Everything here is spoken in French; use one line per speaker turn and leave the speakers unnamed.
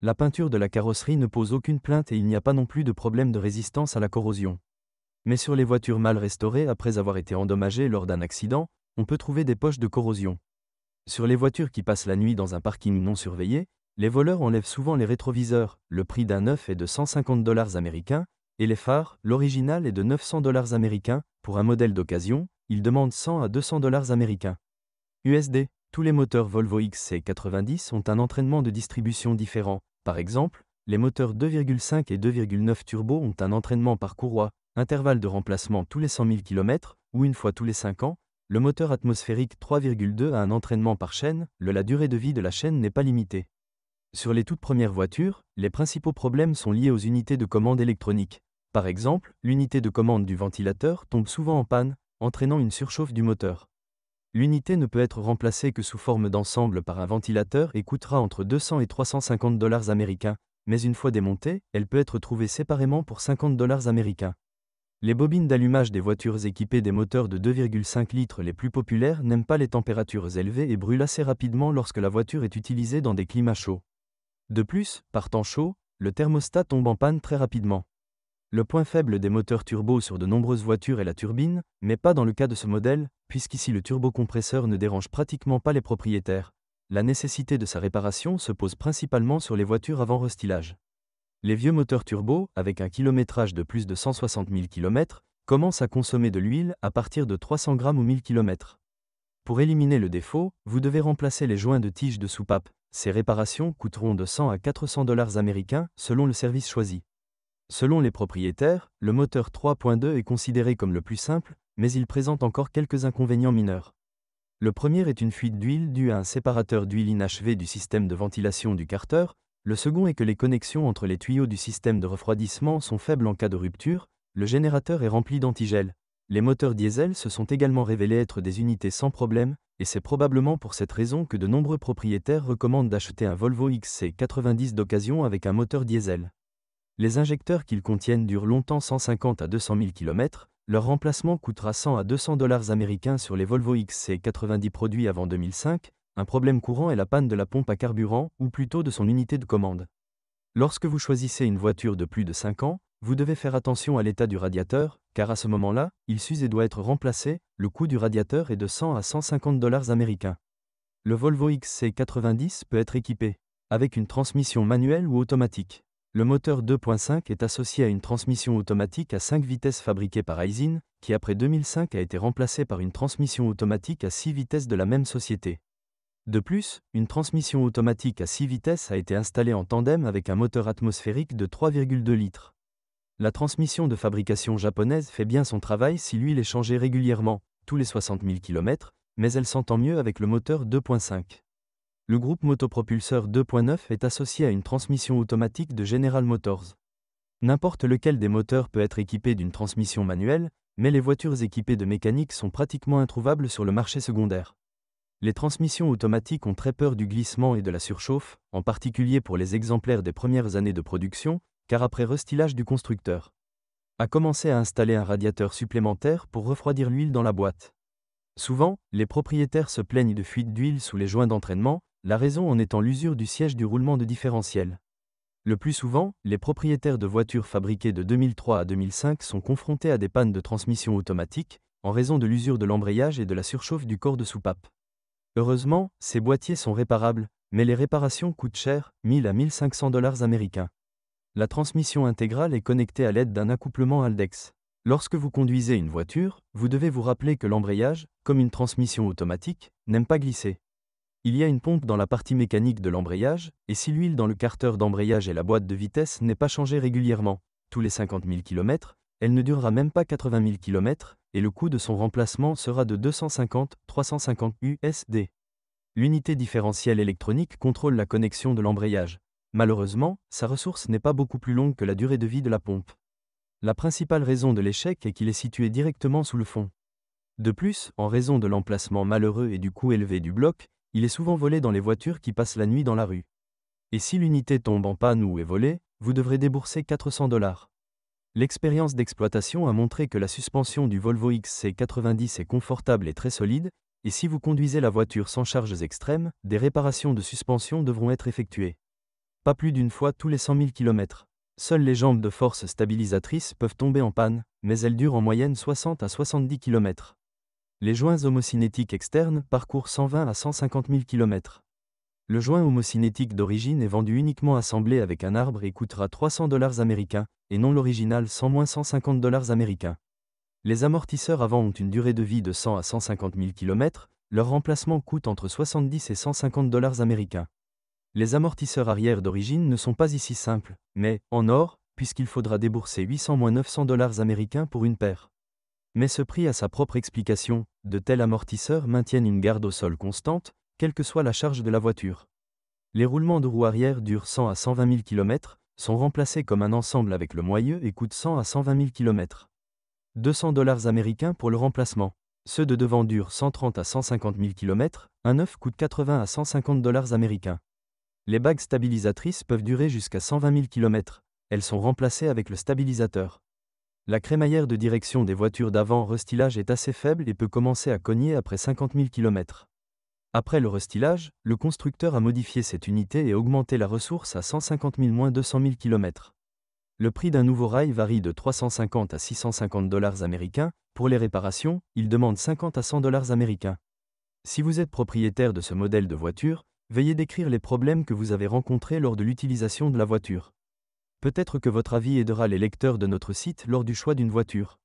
La peinture de la carrosserie ne pose aucune plainte et il n'y a pas non plus de problème de résistance à la corrosion. Mais sur les voitures mal restaurées après avoir été endommagées lors d'un accident, on peut trouver des poches de corrosion. Sur les voitures qui passent la nuit dans un parking non surveillé, les voleurs enlèvent souvent les rétroviseurs, le prix d'un neuf est de 150 dollars américains, et les phares, l'original est de 900 dollars américains, pour un modèle d'occasion, ils demandent 100 à 200 dollars américains. USD, tous les moteurs Volvo XC90 ont un entraînement de distribution différent. Par exemple, les moteurs 2,5 et 2,9 turbo ont un entraînement par courroie, intervalle de remplacement tous les 100 000 km, ou une fois tous les 5 ans. Le moteur atmosphérique 3,2 a un entraînement par chaîne, la durée de vie de la chaîne n'est pas limitée. Sur les toutes premières voitures, les principaux problèmes sont liés aux unités de commande électroniques. Par exemple, l'unité de commande du ventilateur tombe souvent en panne, entraînant une surchauffe du moteur. L'unité ne peut être remplacée que sous forme d'ensemble par un ventilateur et coûtera entre 200 et 350 dollars américains, mais une fois démontée, elle peut être trouvée séparément pour 50 dollars américains. Les bobines d'allumage des voitures équipées des moteurs de 2,5 litres les plus populaires n'aiment pas les températures élevées et brûlent assez rapidement lorsque la voiture est utilisée dans des climats chauds. De plus, par temps chaud, le thermostat tombe en panne très rapidement. Le point faible des moteurs turbo sur de nombreuses voitures est la turbine, mais pas dans le cas de ce modèle, puisqu'ici le turbocompresseur ne dérange pratiquement pas les propriétaires. La nécessité de sa réparation se pose principalement sur les voitures avant restylage. Les vieux moteurs turbo, avec un kilométrage de plus de 160 000 km, commencent à consommer de l'huile à partir de 300 grammes au 1000 km. Pour éliminer le défaut, vous devez remplacer les joints de tige de soupape. Ces réparations coûteront de 100 à 400 dollars américains selon le service choisi. Selon les propriétaires, le moteur 3.2 est considéré comme le plus simple, mais il présente encore quelques inconvénients mineurs. Le premier est une fuite d'huile due à un séparateur d'huile inachevé du système de ventilation du carter. Le second est que les connexions entre les tuyaux du système de refroidissement sont faibles en cas de rupture. Le générateur est rempli d'antigel. Les moteurs diesel se sont également révélés être des unités sans problème, et c'est probablement pour cette raison que de nombreux propriétaires recommandent d'acheter un Volvo XC90 d'occasion avec un moteur diesel. Les injecteurs qu'ils contiennent durent longtemps 150 à 200 000 km, leur remplacement coûtera 100 à 200 dollars américains sur les Volvo XC90 produits avant 2005. Un problème courant est la panne de la pompe à carburant, ou plutôt de son unité de commande. Lorsque vous choisissez une voiture de plus de 5 ans, vous devez faire attention à l'état du radiateur, car à ce moment-là, il s'use et doit être remplacé. Le coût du radiateur est de 100 à 150 dollars américains. Le Volvo XC90 peut être équipé avec une transmission manuelle ou automatique. Le moteur 2.5 est associé à une transmission automatique à 5 vitesses fabriquée par Aisin, qui après 2005 a été remplacée par une transmission automatique à 6 vitesses de la même société. De plus, une transmission automatique à 6 vitesses a été installée en tandem avec un moteur atmosphérique de 3,2 litres. La transmission de fabrication japonaise fait bien son travail si l'huile est changée régulièrement, tous les 60 000 km, mais elle s'entend mieux avec le moteur 2.5. Le groupe motopropulseur 2.9 est associé à une transmission automatique de General Motors. N'importe lequel des moteurs peut être équipé d'une transmission manuelle, mais les voitures équipées de mécanique sont pratiquement introuvables sur le marché secondaire. Les transmissions automatiques ont très peur du glissement et de la surchauffe, en particulier pour les exemplaires des premières années de production, car après restylage du constructeur a commencé à installer un radiateur supplémentaire pour refroidir l'huile dans la boîte. Souvent, les propriétaires se plaignent de fuites d'huile sous les joints d'entraînement, la raison en étant l'usure du siège du roulement de différentiel. Le plus souvent, les propriétaires de voitures fabriquées de 2003 à 2005 sont confrontés à des pannes de transmission automatique, en raison de l'usure de l'embrayage et de la surchauffe du corps de soupape. Heureusement, ces boîtiers sont réparables, mais les réparations coûtent cher, 1000 à 1500 dollars américains. La transmission intégrale est connectée à l'aide d'un accouplement Haldex. Lorsque vous conduisez une voiture, vous devez vous rappeler que l'embrayage, comme une transmission automatique, n'aime pas glisser. Il y a une pompe dans la partie mécanique de l'embrayage, et si l'huile dans le carter d'embrayage et la boîte de vitesse n'est pas changée régulièrement, tous les 50 000 km, elle ne durera même pas 80 000 km, et le coût de son remplacement sera de 250-350 USD. L'unité différentielle électronique contrôle la connexion de l'embrayage. Malheureusement, sa ressource n'est pas beaucoup plus longue que la durée de vie de la pompe. La principale raison de l'échec est qu'il est situé directement sous le fond. De plus, en raison de l'emplacement malheureux et du coût élevé du bloc, il est souvent volé dans les voitures qui passent la nuit dans la rue. Et si l'unité tombe en panne ou est volée, vous devrez débourser 400 dollars. L'expérience d'exploitation a montré que la suspension du Volvo XC90 est confortable et très solide, et si vous conduisez la voiture sans charges extrêmes, des réparations de suspension devront être effectuées. pas plus d'une fois tous les 100 000 km. Seules les jambes de force stabilisatrices peuvent tomber en panne, mais elles durent en moyenne 60 à 70 km. Les joints homocinétiques externes parcourent 120 à 150 000 km. Le joint homocinétique d'origine est vendu uniquement assemblé avec un arbre et coûtera 300 $ américains, et non l'original sans moins 150 $ américains. Les amortisseurs avant ont une durée de vie de 100 à 150 000 km, leur remplacement coûte entre 70 et 150 $ américains. Les amortisseurs arrière d'origine ne sont pas ici simples, mais en or, puisqu'il faudra débourser 800-900 $ américains pour une paire. Mais ce prix a sa propre explication, de tels amortisseurs maintiennent une garde au sol constante, quelle que soit la charge de la voiture. Les roulements de roues arrière durent 100 à 120 000 km, sont remplacés comme un ensemble avec le moyeu et coûtent 100 à 120 000 km. 200 $ américains pour le remplacement. Ceux de devant durent 130 à 150 000 km, un neuf coûte 80 à 150 $ américains. Les bagues stabilisatrices peuvent durer jusqu'à 120 000 km, elles sont remplacées avec le stabilisateur. La crémaillère de direction des voitures d'avant restylage est assez faible et peut commencer à cogner après 50 000 km. Après le restylage, le constructeur a modifié cette unité et augmenté la ressource à 150 000-200 000 km. Le prix d'un nouveau rail varie de 350 à 650 $ américains. Pour les réparations, il demande 50 à 100 $ américains. Si vous êtes propriétaire de ce modèle de voiture, veuillez décrire les problèmes que vous avez rencontrés lors de l'utilisation de la voiture. Peut-être que votre avis aidera les lecteurs de notre site lors du choix d'une voiture.